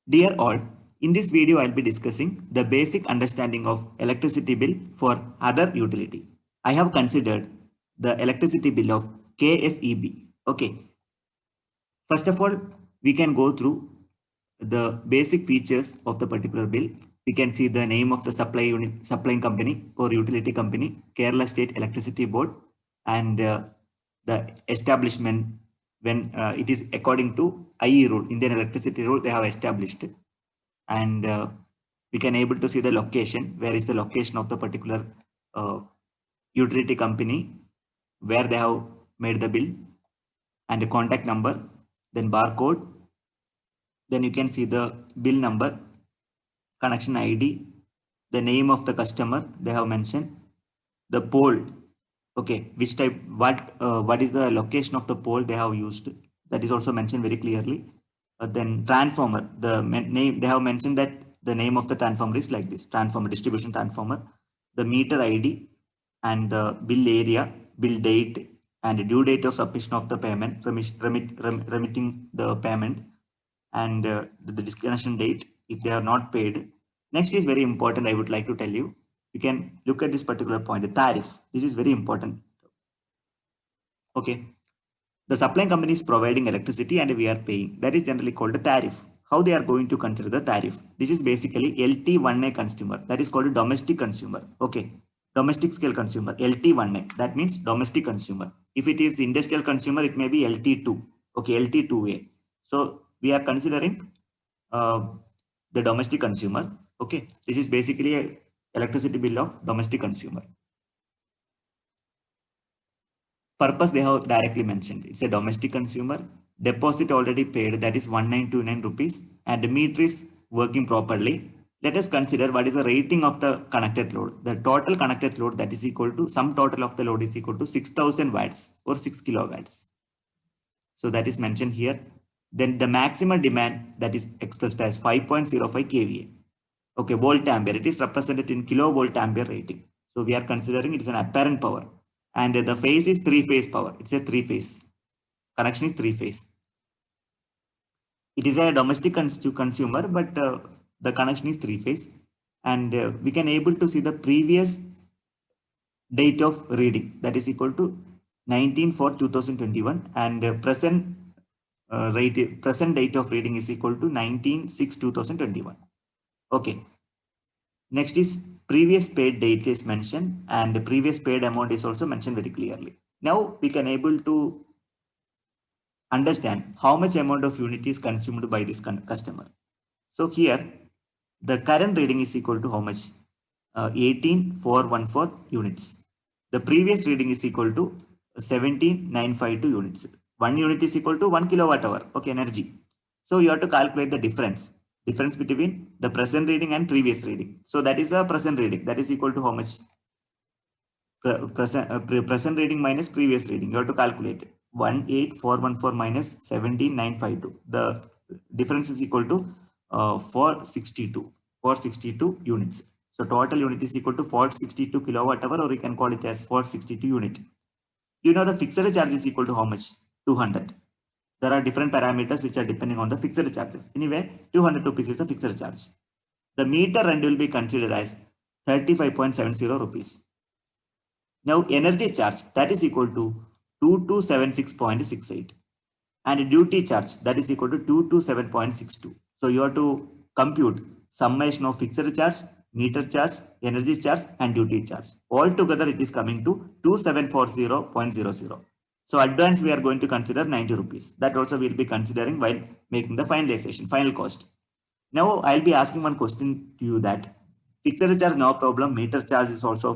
Dear all, in this video I'll be discussing the basic understanding of electricity bill for other utility. I have considered the electricity bill of KSEB. Okay, first of all, we can go through the basic features of the particular bill. We can see the name of the supplying company or utility company, Kerala State Electricity Board, and the establishment when it is according to IE rule, Indian Electricity Rule, they have established, and we can able to see the location, where is the location of the particular uh, utility company, where they have made the bill, and the contact number, then barcode, then you can see the bill number, connection ID, the name of the customer they have mentioned, the pole, okay, which type, what is the location of the pole they have used, that is also mentioned very clearly. Then transformer, name they have mentioned that the name of the transformer is like this: transformer, distribution transformer, the meter ID, and the bill area, bill date, and due date of submission of the payment, remitting the payment, and the disconnection date if they are not paid. Next is very important, I would like to tell you. You can look at this particular point, the tariff. This is very important. Okay. The supplying company is providing electricity and we are paying. That is generally called a tariff. How they are going to consider the tariff? This is basically LT1A consumer. That is called a domestic consumer. Okay. Domestic scale consumer, LT1A. That means domestic consumer. If it is industrial consumer, it may be LT2. Okay, LT2A. So we are considering uh, the domestic consumer. Okay. This is basically a electricity bill of domestic consumer. Purpose they have directly mentioned. It's a domestic consumer. Deposit already paid, that is 1929 rupees, and the meter is working properly. Let us consider what is the rating of the connected load. The total connected load, that is equal to, sum total of the load is equal to 6000 watts or 6 kilowatts. So that is mentioned here. Then the maximum demand, that is expressed as 5.05 kVA. Okay, volt ampere. It is represented in kilovolt ampere rating. So we are considering it is an apparent power. And the phase is three-phase power. It's a three-phase. Connection is three-phase. It is a domestic consumer, but the connection is three-phase. And we can able to see the previous date of reading, that is equal to 19/4/2021, and present present date of reading is equal to 19/6/2021. Okay. Next is previous paid date is mentioned, and the previous paid amount is also mentioned very clearly. Now we can able to understand how much amount of unit is consumed by this customer. So here the current reading is equal to how much? 18,414 units. The previous reading is equal to 17,952 units. 1 unit is equal to 1 kilowatt hour. Okay, energy. So you have to calculate the difference between the present reading and previous reading. So that is the present reading. That is equal to how much? Present reading minus previous reading. You have to calculate 18,414 minus 17,952. The difference is equal to 462 units. So total unit is equal to 462 kilowatt hour, or you can call it as 462 unit. You know the fixed charge is equal to how much? 200. There are different parameters which are depending on the fixed charges. Anyway, 200 rupees is the fixed charge. The meter rent will be considered as 35.70 rupees. Now energy charge, that is equal to 2276.68, and duty charge, that is equal to 227.62. So you have to compute summation of fixed charge, meter charge, energy charge, and duty charge. Altogether it is coming to 2740.00. So advance we are going to consider 90 rupees. That also we will be considering while making the finalization, final cost. Now I'll be asking one question to you, that fixed charge no problem, meter charge is also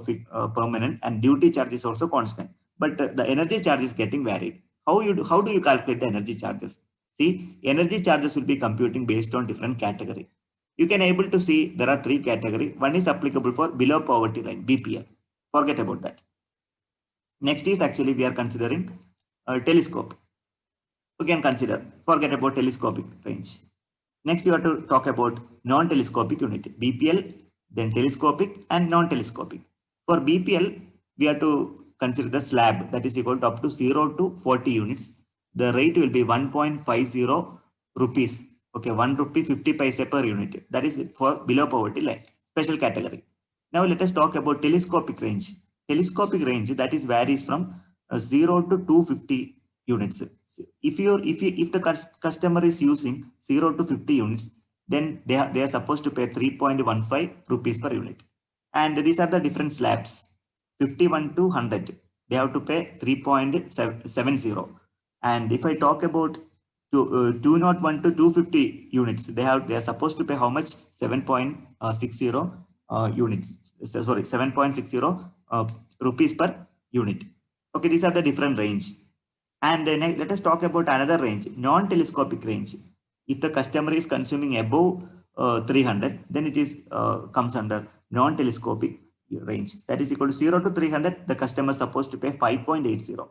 permanent, and duty charge is also constant. But the energy charge is getting varied. How do you calculate the energy charges? See, energy charges will be computing based on different category. You can able to see there are three category. One is applicable for below poverty line, BPL. Forget about that. Next is actually we are considering telescope. We can consider, forget about telescopic range. Next, you have to talk about non-telescopic unit, BPL, then telescopic and non-telescopic. For BPL, we have to consider the slab, that is equal to up to 0 to 40 units. The rate will be 1.50 rupees. Okay, 1 rupee 50 paise per unit. That is for below poverty line, special category. Now let us talk about telescopic range. Telescopic range, that is varies from 0 to 250 units. If the customer is using 0 to 50 units, then they are supposed to pay 3.15 rupees per unit. And these are the different slabs. 51 to 100, they have to pay 3.70. And if I talk about 201 to 250 units, they are supposed to pay how much? 7.60 units. Sorry, 7.60 rupees per unit. Okay, these are the different range. And then let us talk about another range, non-telescopic range. If the customer is consuming above 300, then it is comes under non-telescopic range. That is equal to 0 to 300, the customer is supposed to pay 5.80.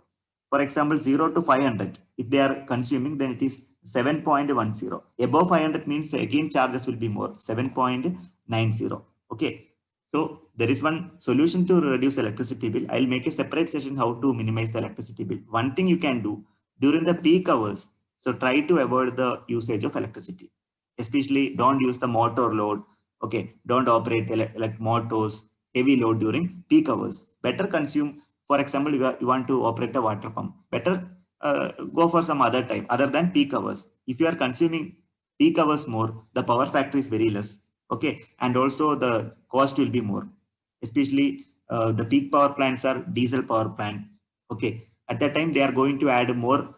For example, 0 to 500, if they are consuming, then it is 7.10. Above 500 means again charges will be more, 7.90. Okay. So there is one solution to reduce electricity bill. I'll make a separate session how to minimize the electricity bill. One thing you can do during the peak hours, so try to avoid the usage of electricity. Especially don't use the motor load. Okay, don't operate like motors, heavy load during peak hours. Better consume, for example, you want to operate a water pump. Better go for some other time other than peak hours. If you are consuming peak hours more, the power factor is very less. Okay, and also the cost will be more, especially the peak power plants are diesel power plant. Okay, at that time they are going to add more,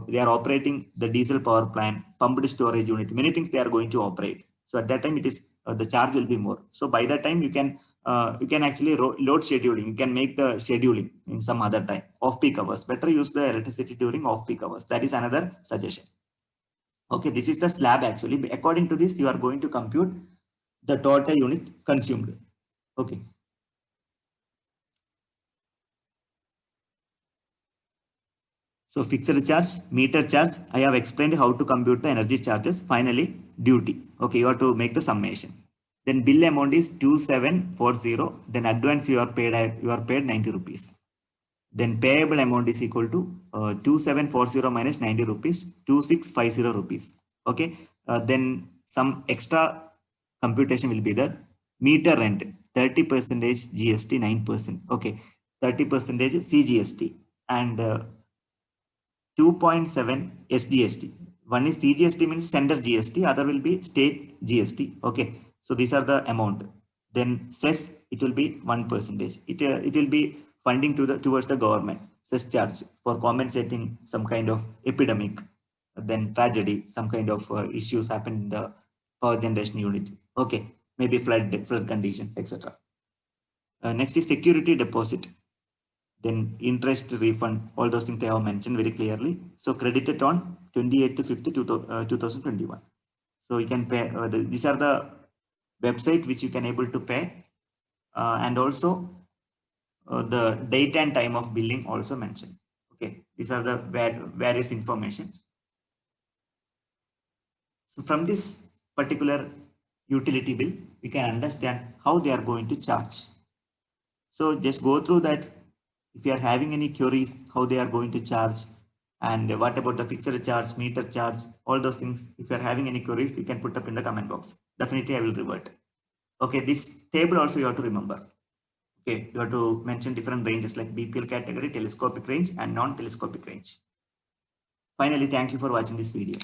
they are operating the diesel power plant, pumped storage unit, many things they are going to operate. So at that time it is the charge will be more. So by that time you can actually load scheduling, you can make the scheduling in some other time, off peak hours. Better use the electricity during off peak hours. That is another suggestion. Okay, this is the slab actually. According to this, you are going to compute the total unit consumed. Okay. So fixed charge, meter charge, I have explained how to compute the energy charges. Finally, duty. Okay, you have to make the summation. Then bill amount is 2740. Then advance you are paid 90 rupees. Then payable amount is equal to 2740 minus 90 rupees, 2650 rupees. Okay. Then some extra computation will be the meter rent, 30% GST, 9%. Okay. 30% CGST and 2.7 SGST. One is CGST means center GST, other will be state GST. Okay. So these are the amount. Then cess, it will be 1%. It will be funding towards the government. Cess charge for compensating some kind of epidemic, then tragedy, some kind of issues happen in the power generation unit. Okay. Maybe flood condition, etc. Next is security deposit. Then interest refund, all those things they have mentioned very clearly. So credited on 28/5/2021. 2021. So you can pay, these are the website which you can able to pay, and also the date and time of billing also mentioned. Okay, these are the various information. So from this particular utility bill, we can understand how they are going to charge. So just go through that. If you are having any queries, how they are going to charge, and what about the fixed charge, meter charge, all those things. If you are having any queries, you can put up in the comment box. Definitely, I will revert. Okay, this table also you have to remember. Okay, you have to mention different ranges like BPL category, telescopic range, and non-telescopic range. Finally, thank you for watching this video.